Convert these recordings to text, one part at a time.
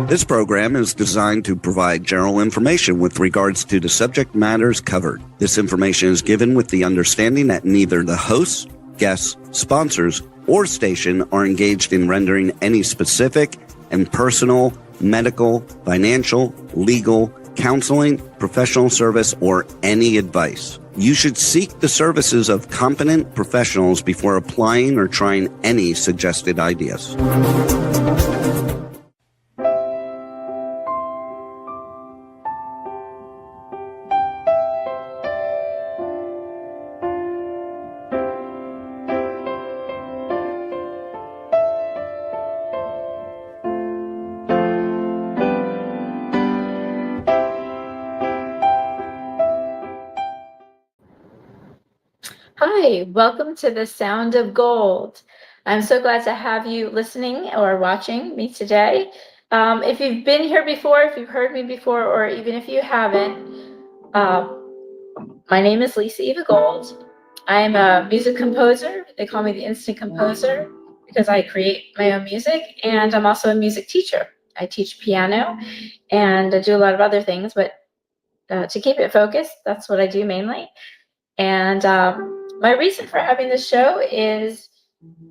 This program is designed to provide general information with regards to the subject matters covered. This information is given with the understanding that neither the hosts, guests, sponsors, or station are engaged in rendering any specific and personal, medical, financial, legal, counseling, professional service, or any advice. You should seek the services of competent professionals before applying or trying any suggested ideas. Hi, welcome to the Sound of Gold. I'm so glad to have you listening or watching me today. If you've been here before, if you've heard me before, or even if you haven't, my name is Lisa Eva Gold. I'm a music composer. They call me the instant composer because I create my own music, and I'm also a music teacher. I teach piano and I do a lot of other things, but to keep it focused, that's what I do mainly. And my reason for having this show is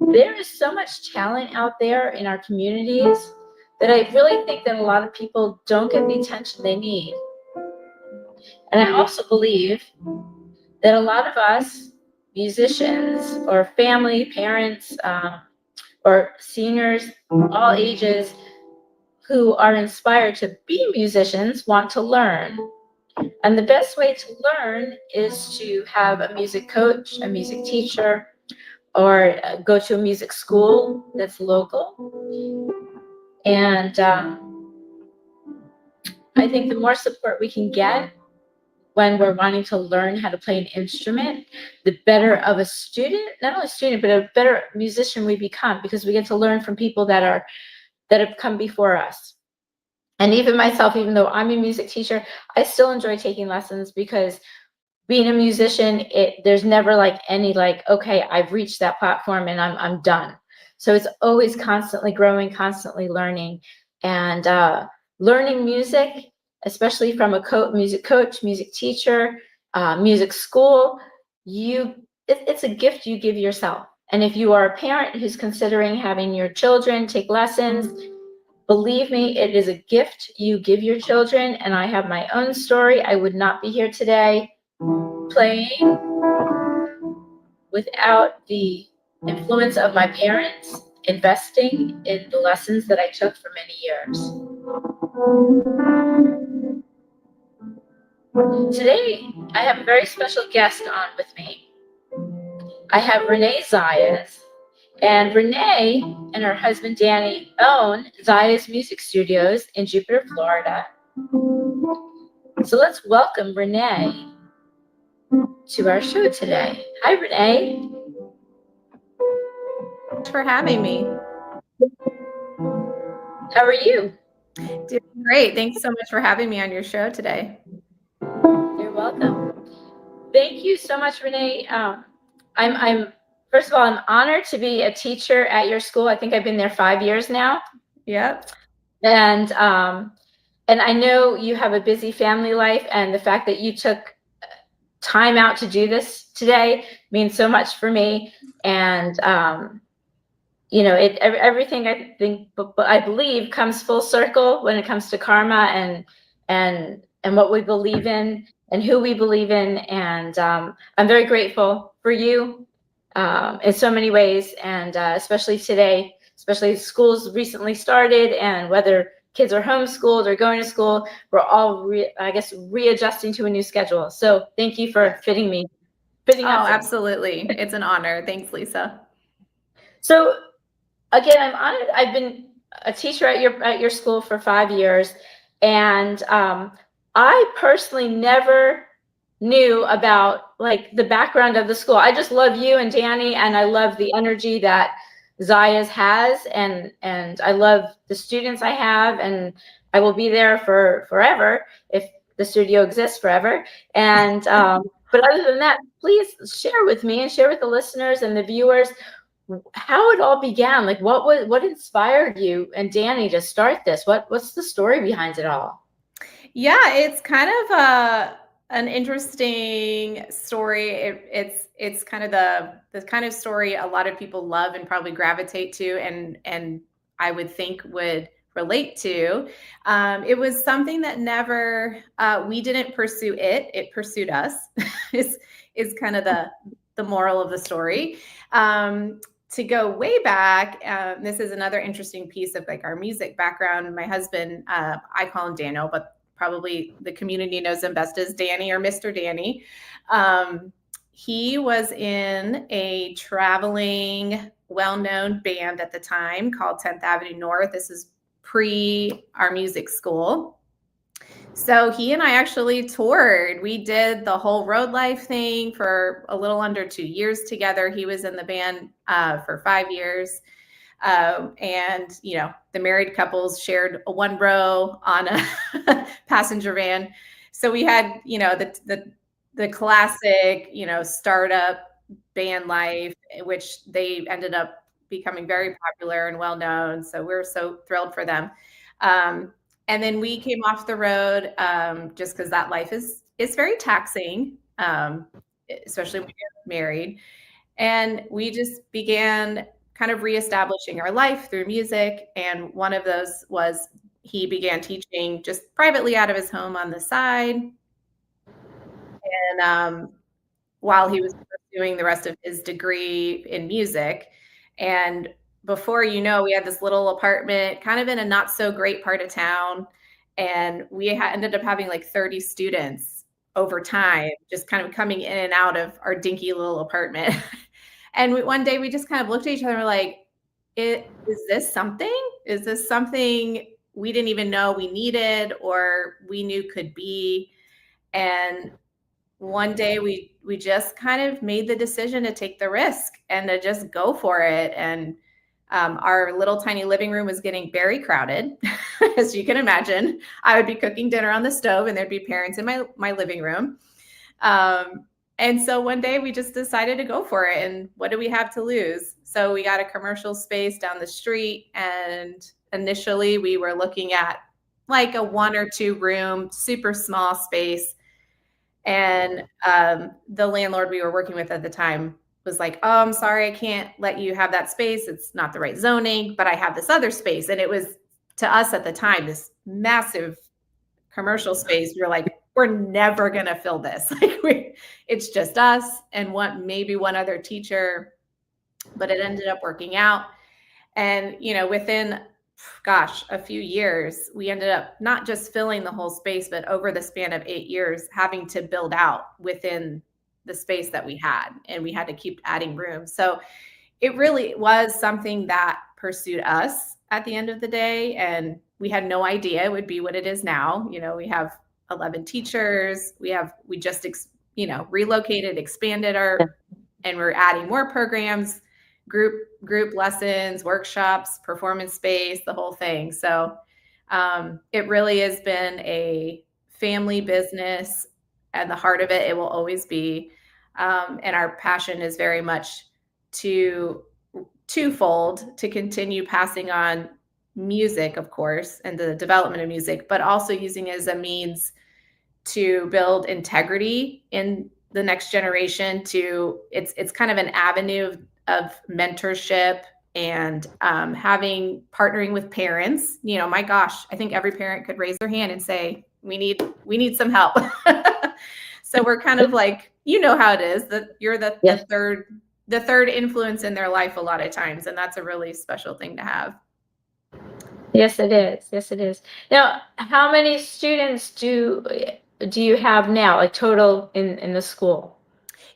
there is so much talent out there in our communities that I really think that a lot of people don't get the attention they need. And I also believe that a lot of us, musicians or family, parents, or seniors, all ages, who are inspired to be musicians want to learn. And the best way to learn is to have a music coach, a music teacher, or go to a music school that's local. And I think the more support we can get when we're wanting to learn how to play an instrument, the better of a student, not only a student, but a better musician we become, because we get to learn from people that have come before us. And even myself, even though I'm a music teacher, I still enjoy taking lessons because being a musician, there's never okay, I've reached that platform and I'm done. So it's always constantly growing, constantly learning, and learning music, especially from a music coach, music teacher, music school. It's a gift you give yourself. And if you are a parent who's considering having your children take lessons, believe me, it is a gift you give your children. And I have my own story. I would not be here today playing without the influence of my parents investing in the lessons that I took for many years. Today, I have a very special guest on with me. I have Renee Zayas. And Renee and her husband Danny own Zayas Music Studios in Jupiter, Florida. So let's welcome Renee to our show today. Hi, Renee. Thanks for having me. How are you? Doing great. Thanks so much for having me on your show today. You're welcome. Thank you so much, Renee. I'm first of all, I'm honored to be a teacher at your school. I think I've been there 5 years now. Yep. And I know you have a busy family life, and the fact that you took time out to do this today means so much for me. And everything I think, I believe, comes full circle when it comes to karma and what we believe in and who we believe in. And I'm very grateful for you in so many ways, and especially today, especially schools recently started, and whether kids are homeschooled or going to school, we're all readjusting to a new schedule. So thank you for fitting up. Oh, absolutely. It's an honor. Thanks, Lisa. So again, I'm honored. I've been a teacher at your school for 5 years, and I personally never knew about the background of the school. I just love you and Danny, and I love the energy that Zayas has, and I love the students I have, and I will be there for forever if the studio exists forever. And but other than that, please share with me and share with the listeners and the viewers, how it all began. Like, what inspired you and Danny to start this? What's the story behind it all? Yeah, it's kind of an interesting story. It's kind of the kind of story a lot of people love and probably gravitate to, and I would think would relate to. It was something that never we didn't pursue it; it pursued us. is kind of the moral of the story. To go way back, this is another interesting piece of like our music background. My husband, I call him Daniel, but probably the community knows him best as Danny or Mr. Danny. He was in a traveling, well-known band at the time called 10th Avenue North. This is pre our music school. So he and I actually toured. We did the whole road life thing for a little under 2 years together. He was in the band for 5 years. And the married couples shared a one row on a passenger van. So we had the classic startup band life, which they ended up becoming very popular and well known. So we're so thrilled for them. And then we came off the road just because that life is very taxing, especially when you're married. And we just began kind of reestablishing our life through music. And one of those was he began teaching just privately out of his home on the side. And while he was pursuing the rest of his degree in music. And before you know, we had this little apartment kind of in a not so great part of town. And we ended up having like 30 students over time, just kind of coming in and out of our dinky little apartment. And one day we just kind of looked at each other and were like, is this something? Is this something we didn't even know we needed or we knew could be? And one day we just kind of made the decision to take the risk and to just go for it. And our little tiny living room was getting very crowded, as you can imagine. I would be cooking dinner on the stove and there'd be parents in my living room. And so one day we just decided to go for it. And what do we have to lose? So we got a commercial space down the street. And initially we were looking at like a 1 or 2 room, super small space. And the landlord we were working with at the time was like, oh, I'm sorry, I can't let you have that space. It's not the right zoning, but I have this other space. And it was to us at the time, this massive commercial space. We were like, we're never going to fill this. Like it's just us and maybe one other teacher, but it ended up working out. And, within a few years, we ended up not just filling the whole space, but over the span of 8 years, having to build out within the space that we had, and we had to keep adding rooms. So it really was something that pursued us at the end of the day. And we had no idea it would be what it is now. We have 11 teachers. We just, relocated, expanded and we're adding more programs, group lessons, workshops, performance space, the whole thing. So it really has been a family business. At the heart of it will always be. And our passion is very much twofold: to continue passing on music, of course, and the development of music, but also using it as a means to build integrity in the next generation. It's kind of an avenue of mentorship and partnering with parents. My gosh, I think every parent could raise their hand and say, we need some help. So we're kind of like, how it is, that you're the third influence in their life a lot of times. And that's a really special thing to have. Yes, it is. Yes, it is. Now, how many students do you have now, like total in the school?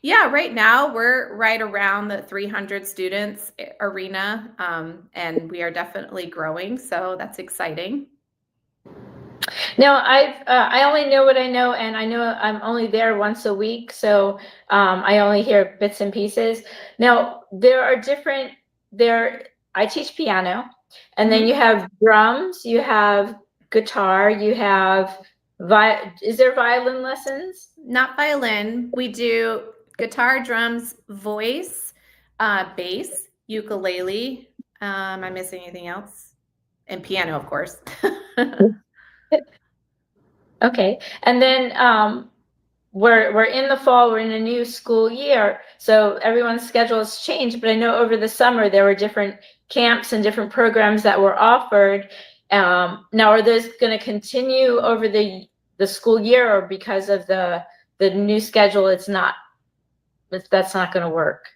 Yeah, right now we're right around the 300 students arena, and we are definitely growing. So that's exciting. Now, I only know what I know, and I know I'm only there once a week, so I only hear bits and pieces. Now, there are different I teach piano, and then you have drums, you have guitar, you have is there violin lessons? Not violin. We do guitar, drums, voice, bass, ukulele. Am I missing anything else? And piano, of course. Okay. And then we're in the fall, we're in a new school year, so everyone's schedule has changed, but I know over the summer there were different camps and different programs that were offered. Now, are those going to continue over the school year, or because of the new schedule, that's not going to work?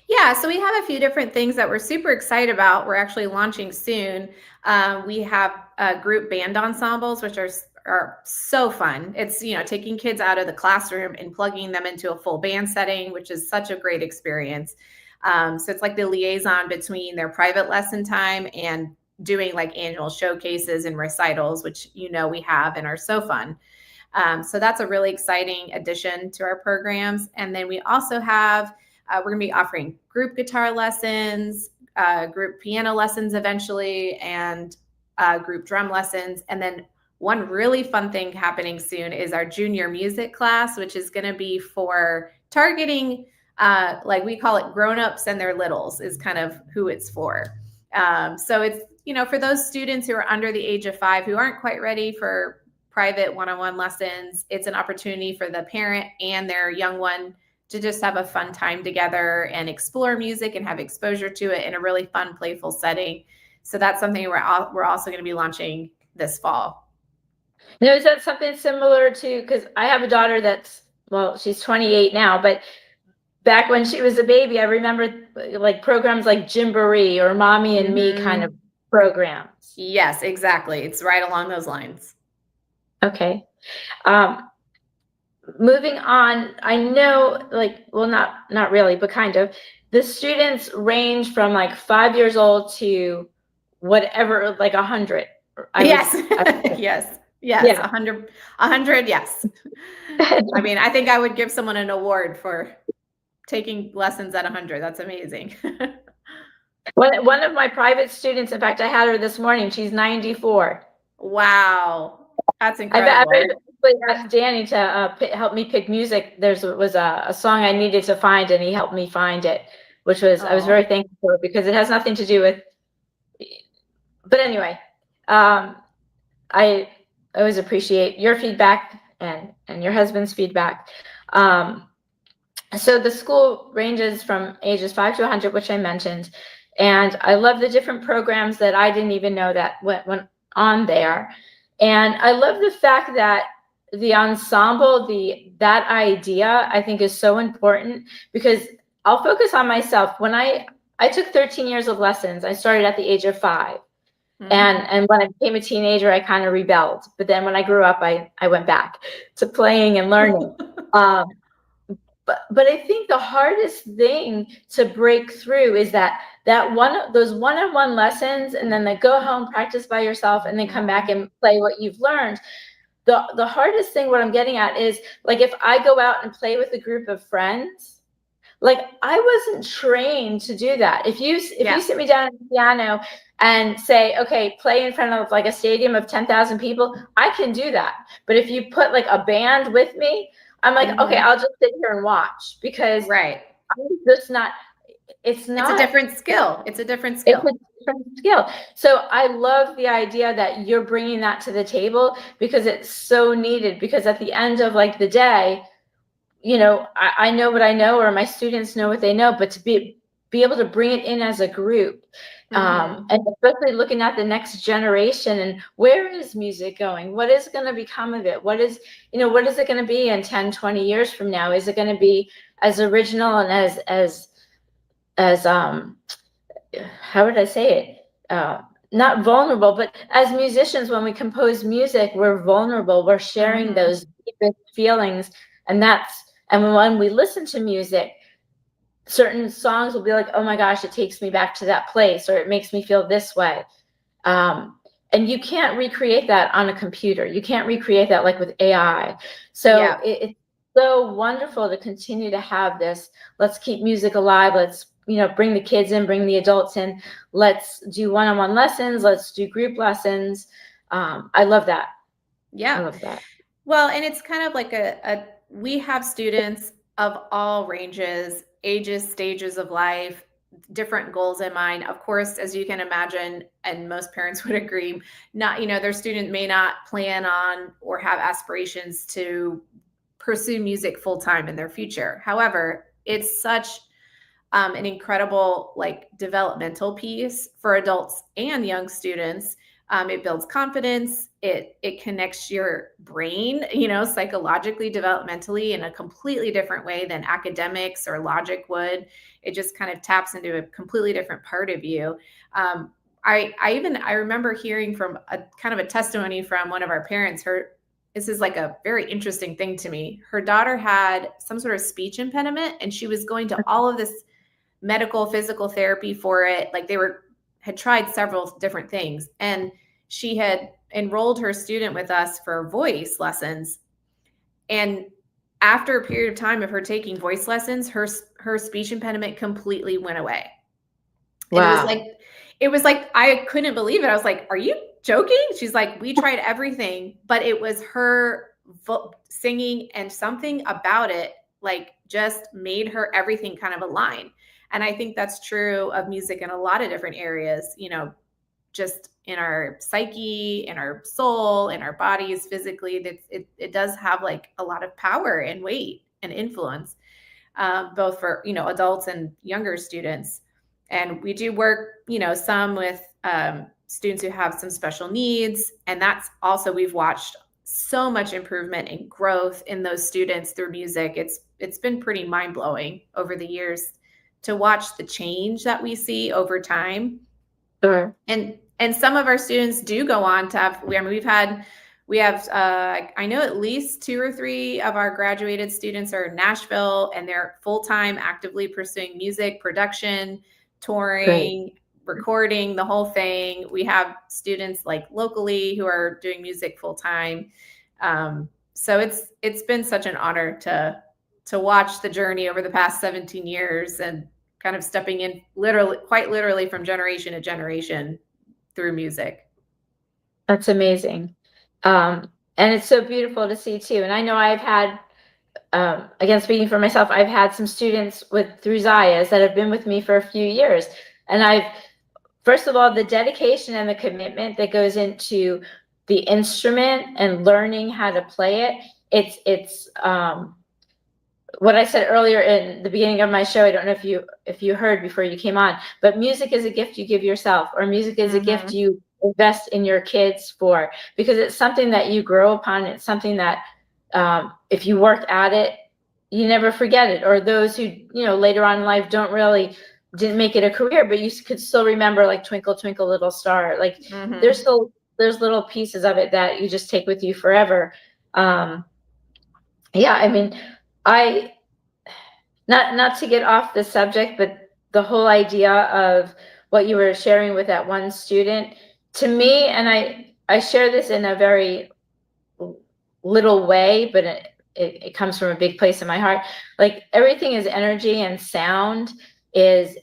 Yeah, so we have a few different things that we're super excited about. We're actually launching soon. We have group band ensembles, which are so fun. It's, taking kids out of the classroom and plugging them into a full band setting, which is such a great experience. So it's like the liaison between their private lesson time and doing like annual showcases and recitals, which we have and are so fun. So that's a really exciting addition to our programs. And then we also have we're going to be offering group guitar lessons, group piano lessons eventually, and group drum lessons. And then one really fun thing happening soon is our junior music class, which is going to be for targeting, like we call it grown-ups and their littles is kind of who it's for. So it's, for those students who are under the age of 5 who aren't quite ready for private one-on-one lessons, it's an opportunity for the parent and their young one to just have a fun time together and explore music and have exposure to it in a really fun, playful setting. So that's something we're also going to be launching this fall. Now, is that something similar to, because I have a daughter that's, well, she's 28 now, but back when she was a baby, I remember like programs like Gymboree or Mommy and Me kind of programs. Yes, exactly. It's right along those lines. Okay. Moving on, I know, like, well, not really, but kind of, the students range from like 5 years old to whatever, like 100. Yes. Yes. Yeah. 100. Yes. I mean, I think I would give someone an award for taking lessons at 100. That's amazing. One of my private students, in fact, I had her this morning. She's 94. Wow. That's incredible. I asked Danny to help me pick music. There was a song I needed to find, and he helped me find it, which was, I was very thankful for, because it has nothing to do with, but anyway, I always appreciate your feedback and your husband's feedback. So the school ranges from ages 5 to 100, which I mentioned, and I love the different programs that I didn't even know that went on there. And I love the fact that the ensemble, that idea, I think is so important, because I'll focus on myself. When I took 13 years of lessons, I started at the age of 5. And when I became a teenager, I kind of rebelled. But then when I grew up, I went back to playing and learning. But I think the hardest thing to break through is those one-on-one lessons, and then go home, practice by yourself, and then come back and play what you've learned. The hardest thing, what I'm getting at, is like, if I go out and play with a group of friends, like, I wasn't trained to do that. If you sit me down at the piano and say, okay, play in front of like a stadium of 10,000 people, I can do that. But if you put like a band with me, I'm like, okay, I'll just sit here and watch, because I'm just not. It's a different skill. It's a different skill. So I love the idea that you're bringing that to the table, because it's so needed. Because at the end of like the day, I know what I know, or my students know what they know, but to be able to bring it in as a group, and especially looking at the next generation, and where is music going? What is going to become of it? What is it going to be in 10, 20 years from now? Is it going to be as original and as how would I say it? Not vulnerable, but as musicians, when we compose music, we're vulnerable. We're sharing those deepest feelings, and when we listen to music, certain songs will be like, oh my gosh, it takes me back to that place, or it makes me feel this way. And you can't recreate that on a computer. You can't recreate that like with AI. So it's so wonderful to continue to have this. Let's keep music alive. Let's bring the kids in, bring the adults in. Let's do one-on-one lessons. Let's do group lessons. I love that. Yeah. I love that. Well, and it's kind of like we have students of all ranges, ages, stages of life, different goals in mind. Of course, as you can imagine, and most parents would agree, not, their student may not plan on or have aspirations to pursue music full time in their future. However, it's such an incredible developmental piece for adults and young students. It builds confidence. It connects your brain, psychologically, developmentally in a completely different way than academics or logic would. It just kind of taps into a completely different part of you. I remember hearing from a kind of a testimony from one of our parents. This is a very interesting thing to me. Her daughter had some sort of speech impediment, and she was going to all of this medical, physical therapy for it. Had tried several different things, and she had enrolled her student with us for voice lessons. And after a period of time of her taking voice lessons, her speech impediment completely went away. Wow. And it was like I couldn't believe it. I was like, "Are you joking?" She's like, "We tried everything, but it was her singing, and something about it just made her everything kind of align." And I think that's true of music in a lot of different areas, just in our psyche, in our soul, in our bodies, physically. It does have a lot of power and weight and influence, both for, adults and younger students. And we do work, some with students who have some special needs. And that's also, we've watched so much improvement and growth in those students through music. It's been pretty mind-blowing over the years to watch the change that we see over time. Sure. And some of our students do go on to have, we have I know at least 2 or 3 of our graduated students are in Nashville, and they're full-time actively pursuing music production, touring, recording, the whole thing. We have students locally who are doing music full-time. So it's been such an honor to watch the journey over the past 17 years and kind of stepping in quite literally from generation to generation through music. That's amazing. And it's so beautiful to see too. And I know I've had, again, speaking for myself, I've had some students through Zayas that have been with me for a few years. And first of all, the dedication and the commitment that goes into the instrument and learning how to play it, it's what I said earlier in the beginning of my show. I don't know if you heard before you came on, but music is a gift you give yourself, or music is a gift you invest in your kids for, because it's something that you grow upon. It's something that if you work at it, you never forget it. Or those who, later on in life didn't make it a career, but you could still remember Twinkle Twinkle Little Star. There's little pieces of it that you just take with you forever. Yeah, I mean, not to get off the subject, but the whole idea of what you were sharing with that one student, to me, and I share this in a very little way, but it comes from a big place in my heart. Everything is energy, and sound is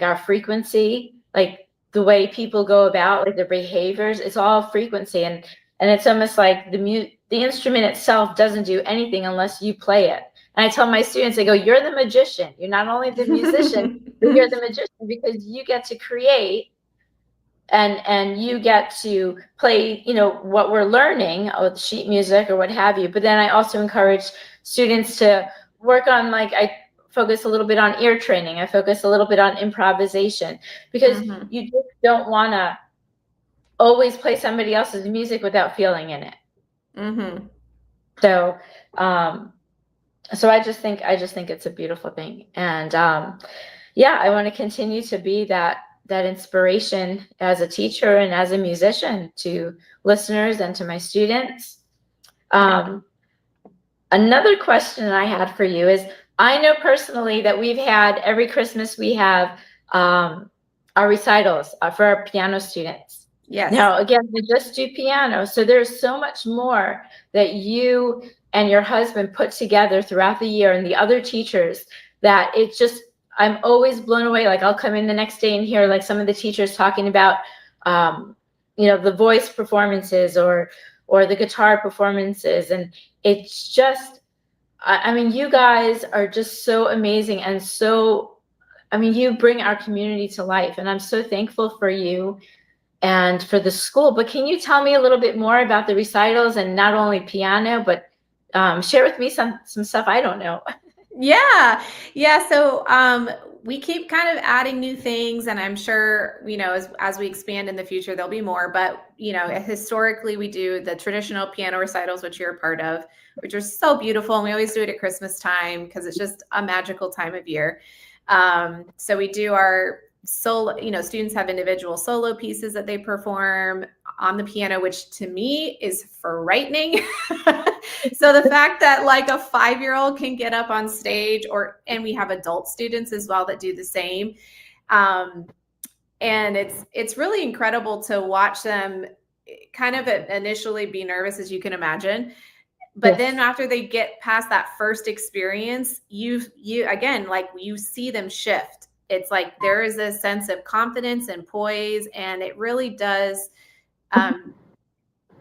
our frequency, the way people go about their behaviors. It's all frequency, and it's almost like the instrument itself doesn't do anything unless you play it. And I tell my students, I go, you're the magician. You're not only the musician, but you're the magician, because you get to create and you get to play, what we're learning with sheet music or what have you. But then I also encourage students to work on, I focus a little bit on ear training. I focus a little bit on improvisation, because you just don't want to always play somebody else's music without feeling in it. So, so I just think it's a beautiful thing. And I want to continue to be that inspiration as a teacher and as a musician to listeners and to my students. Another question I had for you is, I know personally that we've had, every Christmas we have our recitals for our piano students. Yes. Now, again, we just do piano. So there's so much more that you and your husband put together throughout the year, and the other teachers, that it's just, I'm always blown away. I'll come in the next day and hear some of the teachers talking about, the voice performances or the guitar performances. And it's just, I mean, you guys are just so amazing and so I mean, you bring our community to life, and I'm so thankful for you and for the school. But can you tell me a little bit more about the recitals, and not only piano, but share with me some stuff I don't know. Yeah. So we keep kind of adding new things, and I'm sure, as we expand in the future, there'll be more. But, historically, we do the traditional piano recitals, which you're a part of, which are so beautiful. And we always do it at Christmas time because it's just a magical time of year. So we do our solo, students have individual solo pieces that they perform on the piano, which to me is frightening. So the fact that like a 5-year-old can get up on stage, and we have adult students as well that do the same. And it's really incredible to watch them kind of initially be nervous, as you can imagine. But then after they get past that first experience, you again, like you see them shift. It's like there is a sense of confidence and poise, and it really does.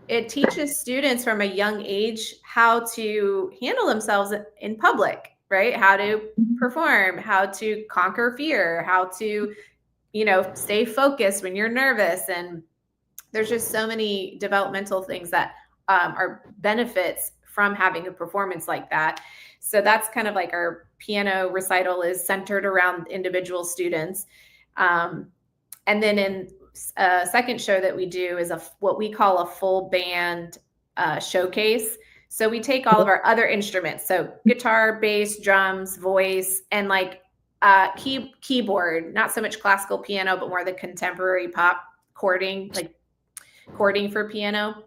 It teaches students from a young age how to handle themselves in public, right? How to perform, how to conquer fear, how to, stay focused when you're nervous. And there's just so many developmental things that are benefits from having a performance like that. So that's kind of like our piano recital is centered around individual students. And then in a second show that we do is what we call a full band showcase. So we take all of our other instruments, so guitar, bass, drums, voice, and like keyboard, not so much classical piano, but more the contemporary pop chording, like chording for piano.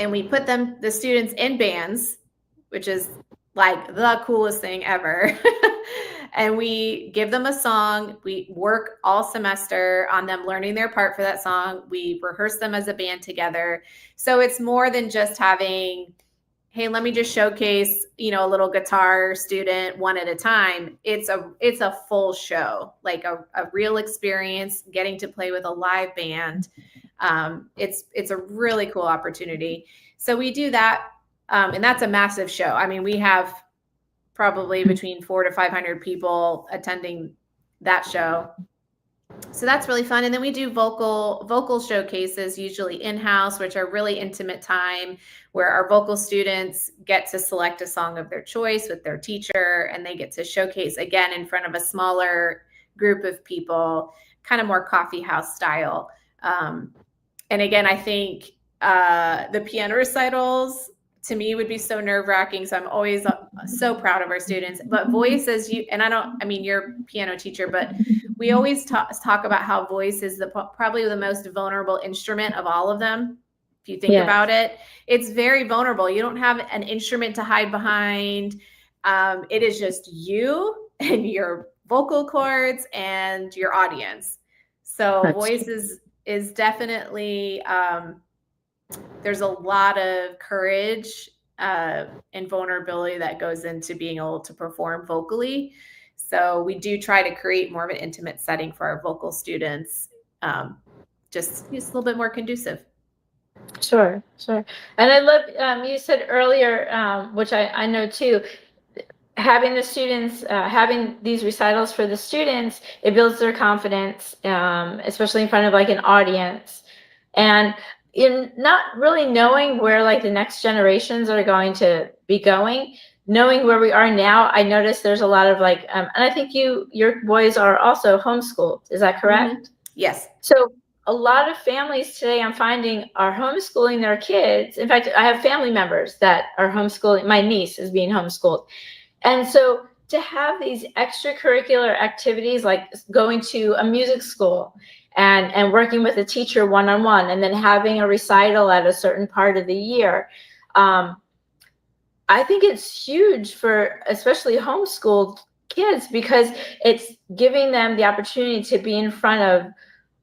And we put the students in bands, which is like the coolest thing ever. And we give them a song. We work all semester on them learning their part for that song. We rehearse them as a band together. So it's more than just having, hey, let me just showcase, a little guitar student one at a time. It's a full show, like a real experience, getting to play with a live band. It's a really cool opportunity. So we do that. And that's a massive show. I mean, we have probably between 400 to 500 people attending that show. So that's really fun. And then we do vocal showcases, usually in-house, which are really intimate time where our vocal students get to select a song of their choice with their teacher, and they get to showcase again in front of a smaller group of people, kind of more coffee house style. And again, I think the piano recitals to me would be so nerve-wracking. So I'm always so proud of our students. But voice, you're a piano teacher, but we always talk about how voice is probably the most vulnerable instrument of all of them. If you think about it, it's very vulnerable. You don't have an instrument to hide behind. It is just you and your vocal cords and your audience. So voice is definitely, there's a lot of courage and vulnerability that goes into being able to perform vocally. So we do try to create more of an intimate setting for our vocal students, just a little bit more conducive. Sure. And I love, you said earlier, which I know too, having the students, having these recitals for the students, it builds their confidence, especially in front of like an audience. And in not really knowing where like the next generations are going to be going, knowing where we are now, I noticed there's a lot of like, and I think your boys are also homeschooled. Is that correct? Mm-hmm. Yes. So a lot of families today I'm finding are homeschooling their kids. In fact, I have family members that are homeschooling. My niece is being homeschooled. And so to have these extracurricular activities, like going to a music school and working with a teacher one-on-one, and then having a recital at a certain part of the year, I think it's huge for especially homeschooled kids, because it's giving them the opportunity to be in front of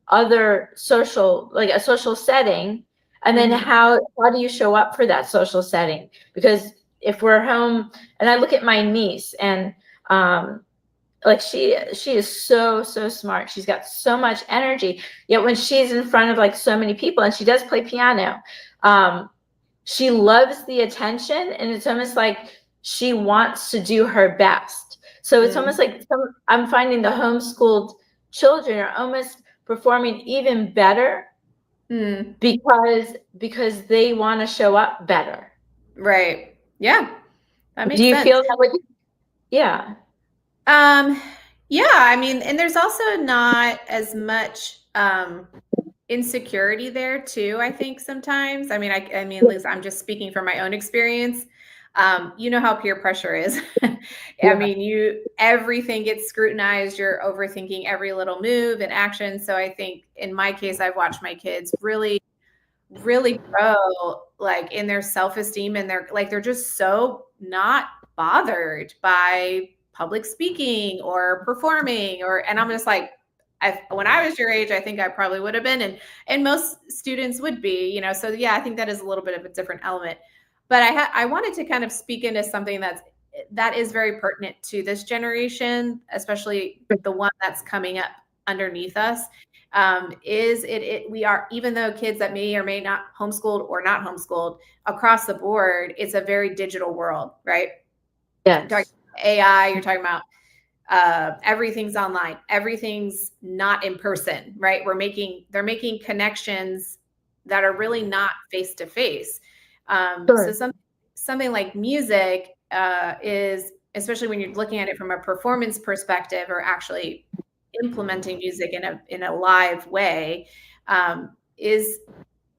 other social, like a social setting. And then how do you show up for that social setting? Because if we're home, and I look at my niece, and like she is so smart. She's got so much energy. Yet when she's in front of like so many people, and she does play piano, she loves the attention, and it's almost like she wants to do her best. So it's almost like I'm finding the homeschooled children are almost performing even better because they want to show up better. Right. Yeah. That makes Do you sense. feel that way? Yeah. Yeah, I mean, and there's also not as much insecurity there too, I think sometimes. I mean, at least I'm just speaking from my own experience. You know how peer pressure is. I mean, everything gets scrutinized, you're overthinking every little move and action. So I think in my case, I've watched my kids really grow like in their self-esteem, and they're just so not bothered by public speaking or performing, and I'm just like, when I was your age, I think I probably would have been, and most students would be, so yeah, I think that is a little bit of a different element. But I wanted to kind of speak into something that is very pertinent to this generation, especially the one that's coming up underneath us. We are, even though kids that may or may not homeschooled or not homeschooled, across the board, it's a very digital world, right? Yes. You're talking about AI, you're talking about everything's online, everything's not in person, right? They're making connections that are really not face to face. So something like music is, especially when you're looking at it from a performance perspective, or actually implementing music in a live way, is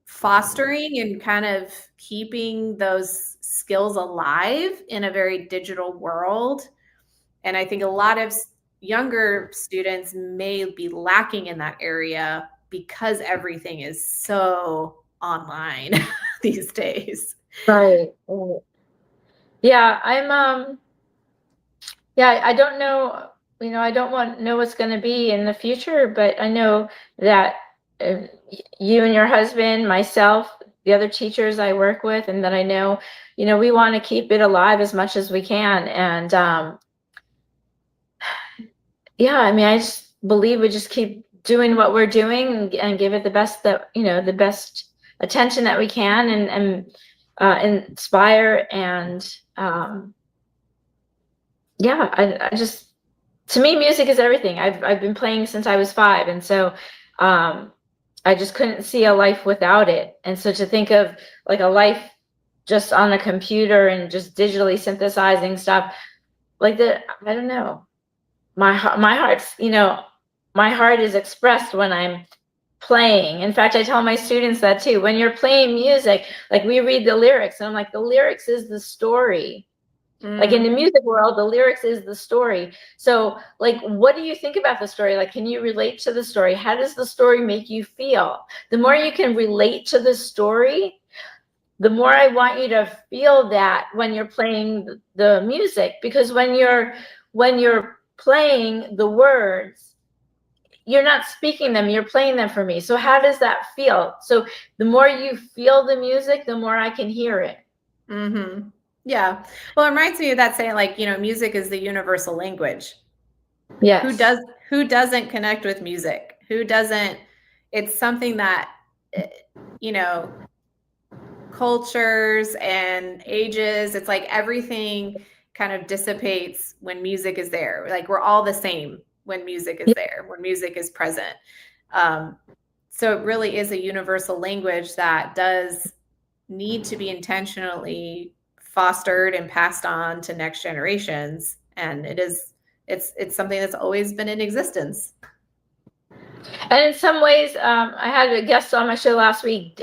fostering and kind of keeping those skills alive in a very digital world. And I think a lot of younger students may be lacking in that area because everything is so online these days. Right. Yeah, I don't know, I don't know what's going to be in the future, but I know that you and your husband, myself, the other teachers I work with, and that I know, we want to keep it alive as much as we can. And yeah, I mean, I just believe we just keep doing what we're doing and give it the best the best attention that we can, and inspire, and yeah, I just, to me, music is everything. I've been playing since I was 5, and so I just couldn't see a life without it. And so to think of like a life just on a computer and just digitally synthesizing stuff like that, I don't know. My heart's, my heart is expressed when I'm playing. In fact, I tell my students that too. When you're playing music, like, we read the lyrics, and I'm like, the lyrics is the story. Like, in the music world, the lyrics is the story. So, like, what do you think about the story? Like, can you relate to the story? How does the story make you feel? The more you can relate to the story, the more I want you to feel that when you're playing the music. Because when you're playing the words, you're not speaking them, you're playing them for me. So how does that feel? So the more you feel the music, the more I can hear it. Mm-hmm. Yeah. Well, it reminds me of that saying, like, music is the universal language. Yes. Who doesn't connect with music? Who doesn't? It's something that, cultures and ages, it's like everything kind of dissipates when music is there. Like, we're all the same when music is there, when music is present. So it really is a universal language that does need to be intentionally fostered and passed on to next generations. And it's something that's always been in existence. And in some ways, I had a guest on my show last week,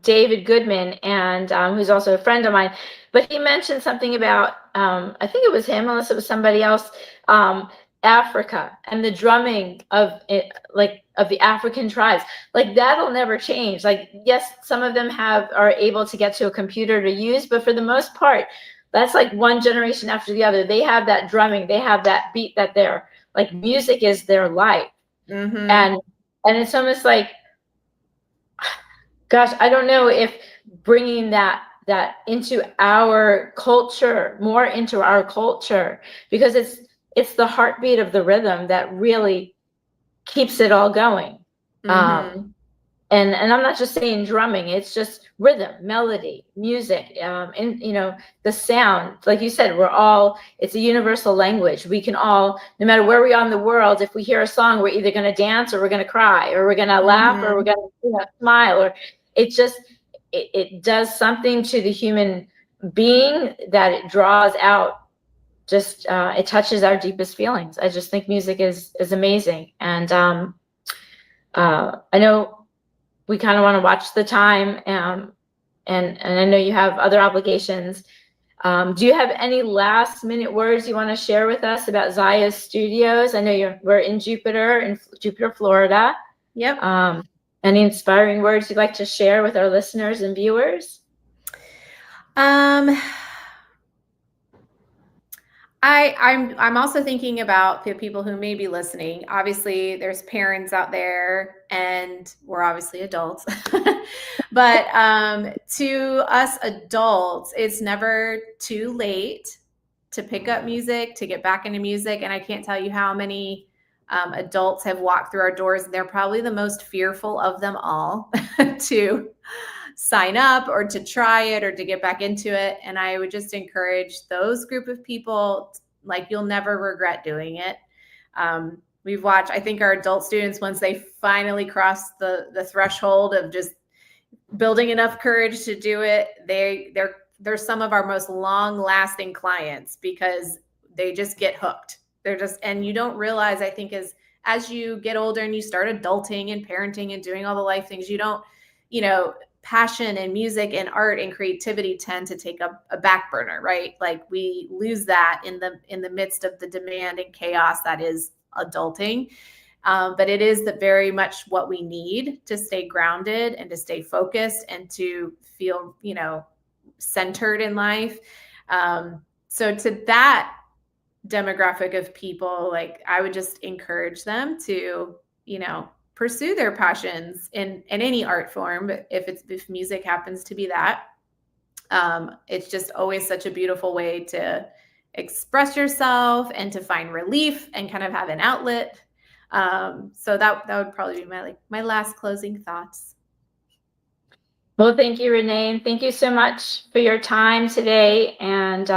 David Goodman, and who's also a friend of mine. But he mentioned something about, I think it was him, unless it was somebody else, Africa and the drumming of it, like, of the African tribes. Like, that'll never change. Like, yes, some of them are able to get to a computer to use, but for the most part, that's like one generation after the other. They have that drumming, they have that beat, that they're like, music is their life. Mm-hmm. And it's almost like, gosh, I don't know if bringing that into our culture, more into our culture, because it's the heartbeat of the rhythm that really keeps it all going. Mm-hmm. and I'm not just saying drumming, it's just rhythm, melody, music, and the sound. Like you said, it's a universal language. We can all, no matter where we are in the world, if we hear a song, we're either going to dance or we're going to cry or we're going to laugh or we're going to smile, or it does something to the human being that it draws out. Just it touches our deepest feelings. I just think music is amazing, and I know we kind of want to watch the time, and I know you have other obligations. Do you have any last minute words you want to share with us about Zayas Studios? I know we're in Jupiter, Florida. Yep. Any inspiring words you'd like to share with our listeners and viewers? I'm also thinking about the people who may be listening. Obviously, there's parents out there, and we're obviously adults. But to us adults, it's never too late to pick up music, to get back into music. And I can't tell you how many adults have walked through our doors. They're probably the most fearful of them all to sign up or to try it or to get back into it. And I would just encourage those group of people, like, you'll never regret doing it. We've watched, I think our adult students, once they finally cross the threshold of just building enough courage to do it, they're some of our most long lasting clients because they just get hooked. And you don't realize, I think, as you get older and you start adulting and parenting and doing all the life things, you don't, passion and music and art and creativity tend to take a back burner, right? Like, we lose that in the midst of the demand and chaos that is adulting. But it is very much what we need to stay grounded and to stay focused and to feel, centered in life. So to that demographic of people, like, I would just encourage them to, pursue their passions in any art form. But if music happens to be that, it's just always such a beautiful way to express yourself and to find relief and kind of have an outlet. So that would probably be my last closing thoughts. Well, thank you, Renee. And thank you so much for your time today. And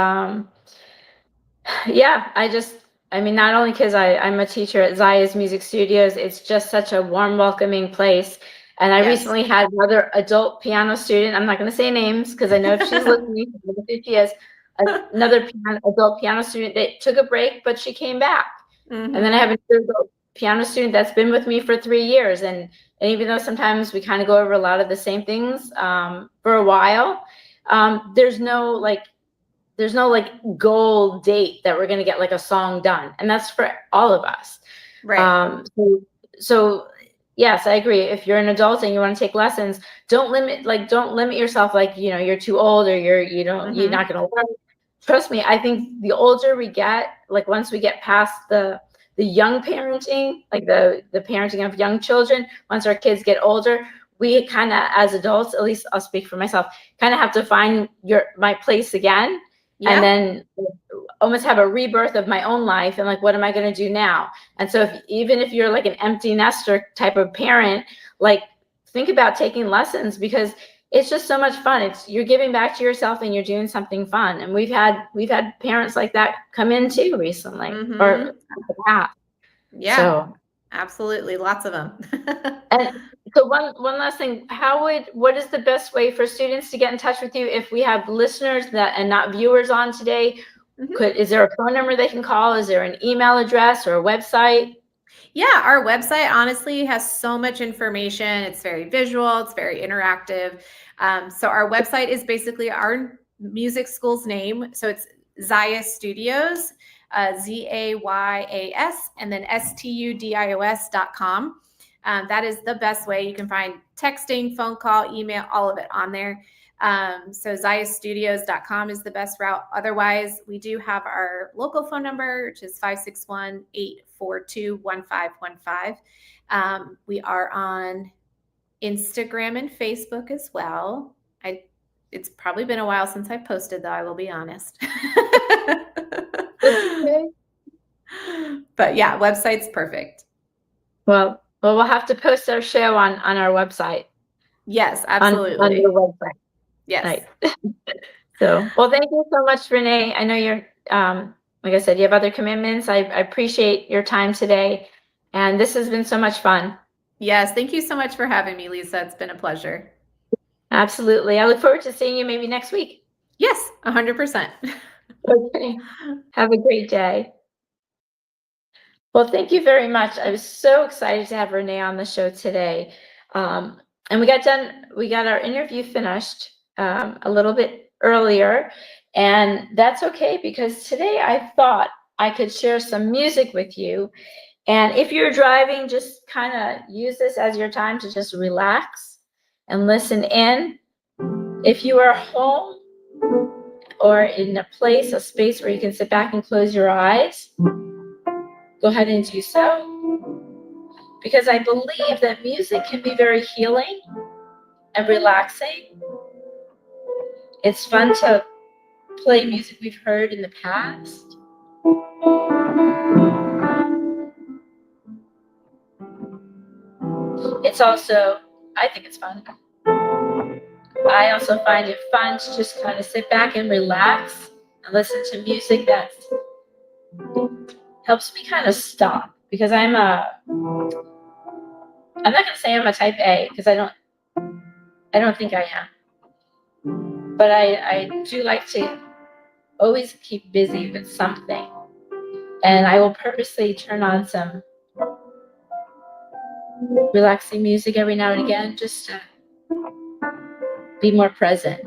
not only because I'm a teacher at Zayas Music Studios, it's just such a warm, welcoming place. And I recently had another adult piano student. I'm not going to say names because I know if she's listening, if she is, another adult piano student that took a break, but she came back. And then I have another adult piano student that's been with me for 3 years. And even though sometimes we kind of go over a lot of the same things for a while, there's no goal date that we're going to get like a song done. And that's for all of us. Right. So yes, I agree. If you're an adult and you want to take lessons, don't limit yourself. Like, you're too old or you're not going to learn. Trust me. I think the older we get, like once we get past the young parenting, like the parenting of young children, once our kids get older, we kind of, as adults, at least I'll speak for myself, kind of have to find my place again. Yeah. And then almost have a rebirth of my own life and like, what am I going to do now? And so even if you're like an empty nester type of parent, like, think about taking lessons because it's just so much fun. You're giving back to yourself and you're doing something fun. And we've had parents like that come in too recently or in the past. Yeah, so, absolutely. Lots of them. And so one last thing, what is the best way for students to get in touch with you if we have listeners and not viewers on today? Is there a phone number they can call? Is there an email address or a website? Yeah, our website honestly has so much information. It's very visual. It's very interactive. So our website is basically our music school's name. So it's Zayas Studios, Zayas, and then studios.com. That is the best way. You can find texting, phone call, email, all of it on there. So ZayasStudios.com is the best route. Otherwise, we do have our local phone number, which is 561-842-1515. We are on Instagram and Facebook as well. It's probably been a while since I've posted, though, I will be honest. Okay. But yeah, website's perfect. Well, Well, we'll have to post our show on our website. Yes, On absolutely. your website. Yes. Right. So, well, thank you so much, Renee. I know you're, like I said, you have other commitments. I appreciate your time today. And this has been so much fun. Yes, thank you so much for having me, Lisa. It's been a pleasure. Absolutely. I look forward to seeing you maybe next week. Yes, 100%. Okay. Have a great day. Well, thank you very much. I was so excited to have Renee on the show today. And we got our interview finished a little bit earlier, and that's okay because today I thought I could share some music with you. And if you're driving, just kind of use this as your time to just relax and listen in. If you are home or in a space where you can sit back and close your eyes, go ahead and do so. Because I believe that music can be very healing and relaxing. It's fun to play music we've heard in the past. I think it's fun. I also find it fun to just kind of sit back and relax and listen to music that helps me kind of stop. Because I'm not gonna say I'm a type A because I don't think I am. But I do like to always keep busy with something. And I will purposely turn on some relaxing music every now and again just to be more present.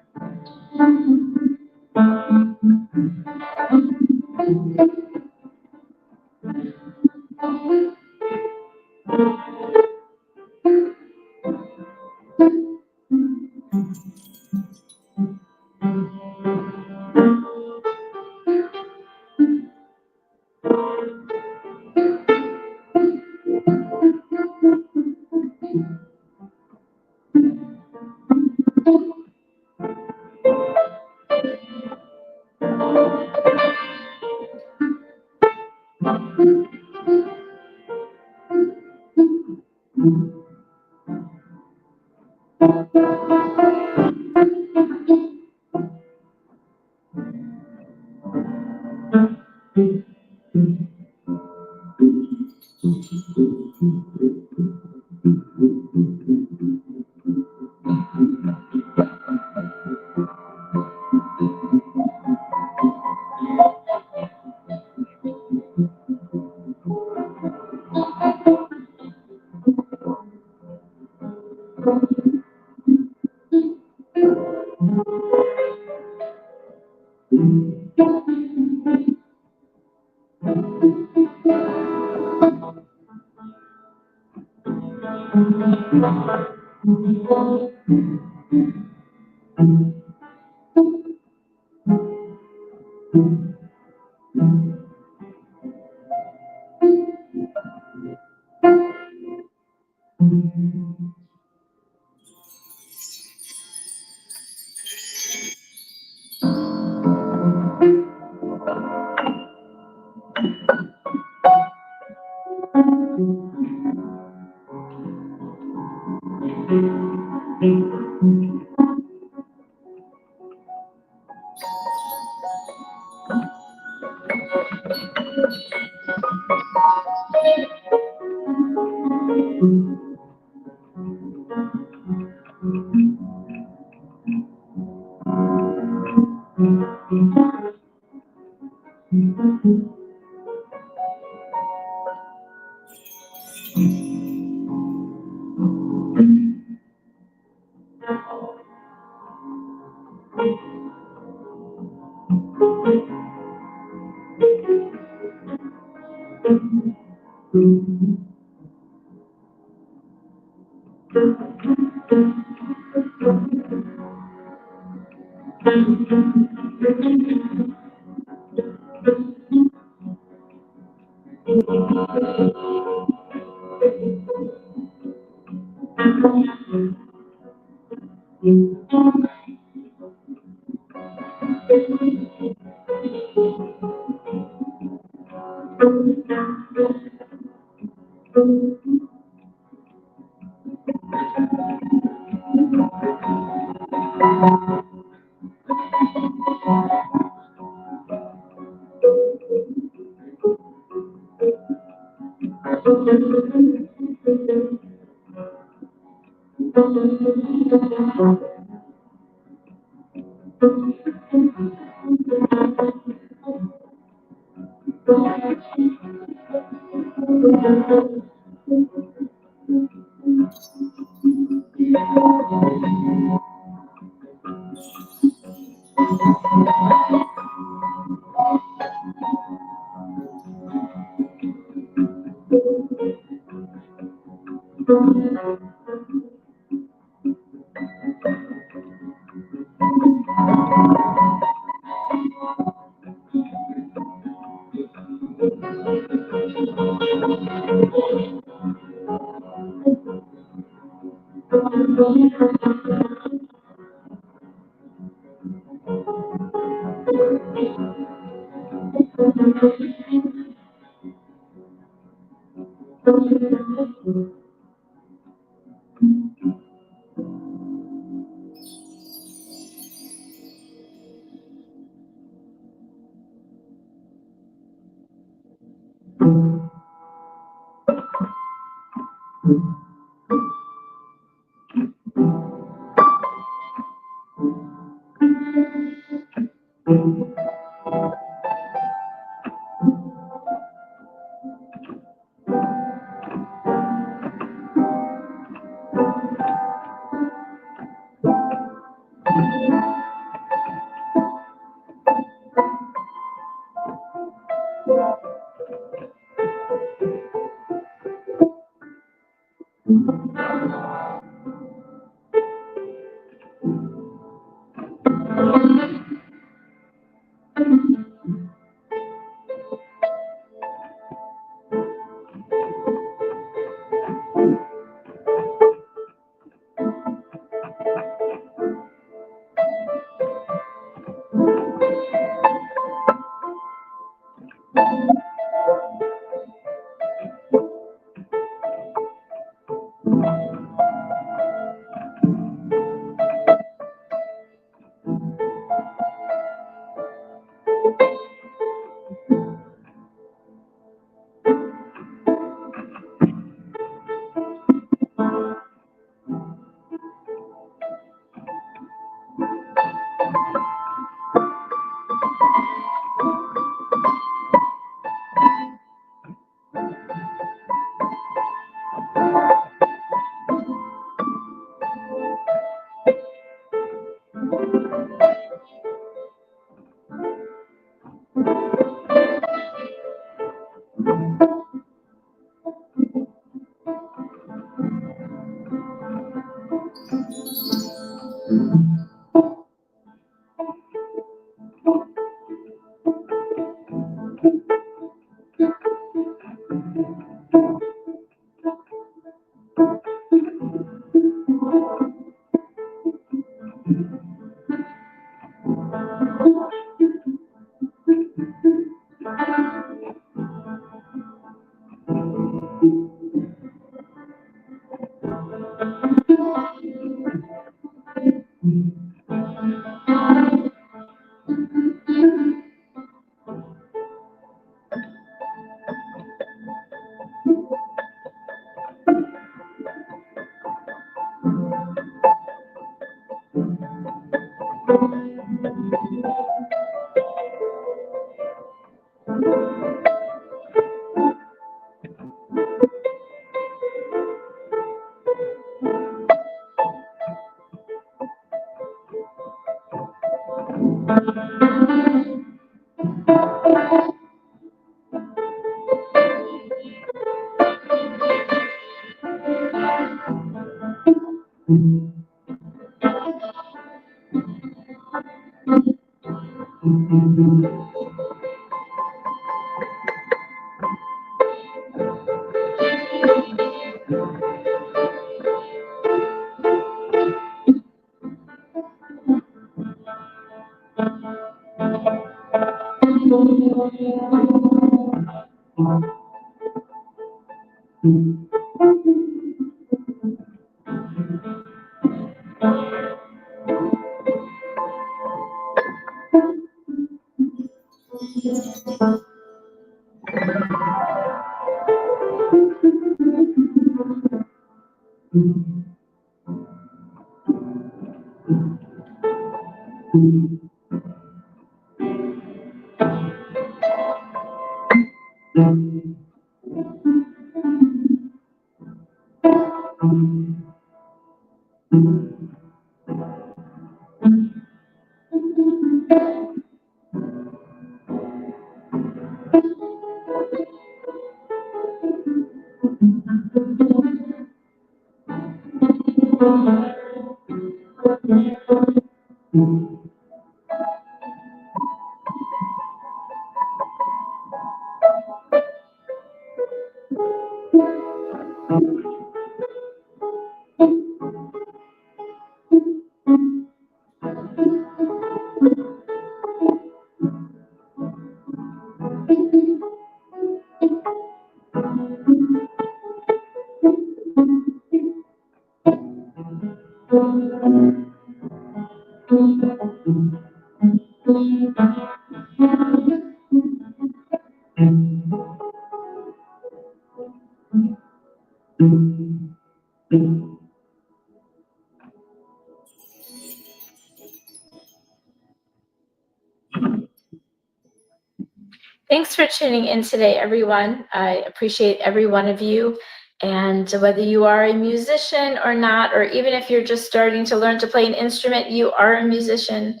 Thanks for tuning in today, everyone. I appreciate every one of you. And whether you are a musician or not, or even if you're just starting to learn to play an instrument, you are a musician.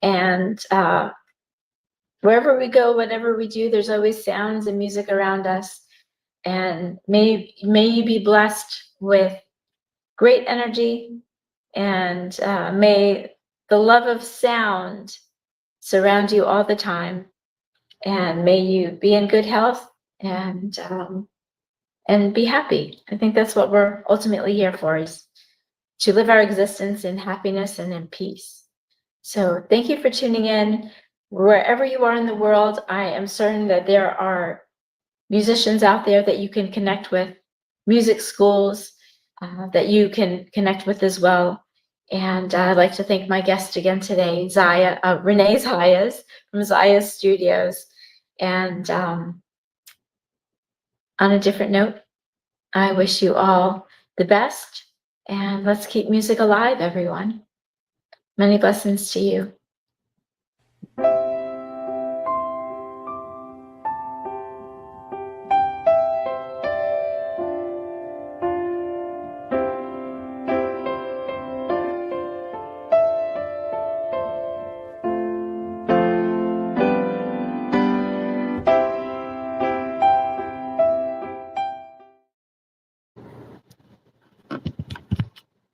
And wherever we go, whatever we do, there's always sounds and music around us. And may you be blessed with great energy, and may the love of sound surround you all the time. And may you be in good health and be happy. I think that's what we're ultimately here for, is to live our existence in happiness and in peace. So thank you for tuning in. Wherever you are in the world, I am certain that there are musicians out there that you can connect with, music schools that you can connect with as well. And I'd like to thank my guest again today, Renee Zayas from Zayas Studios. And on a different note, I wish you all the best, and let's keep music alive, everyone. Many blessings to you.